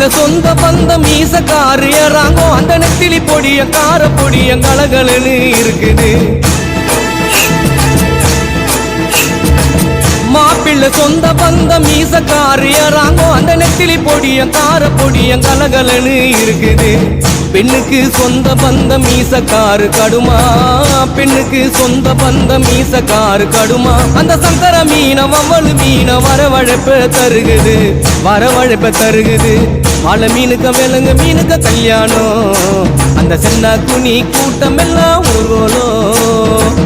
மாப்பிள்ள சொந்த பந்த மீசக்காரு ஏறாங்கோ அந்த நெத்திலி பொடிய கார பொடிய கலகலன்னு இருக்குது. மாப்பிள்ள சொந்த பந்த மீசக்காரு ஏறாங்கோ அந்த நெத்திலி பொடிய கார பொடிய கலகலன்னு இருக்குது. பெண்ணுக்கு சொந்த பந்த மீசக்காரு கடுமா, பெண்ணுக்கு சொந்த பந்த மீசக்காரு கடுமா. அந்த சங்கர மீன வவ்வளு மீன வரவழைப்ப தருகுது, வரவழைப்ப தருகுது. வாழை மீனுக்க விலங்கு மீனுக்க கல்யாணம், அந்த சென்னா குனி கூட்டம் எல்லாம் ஊர்வலம்.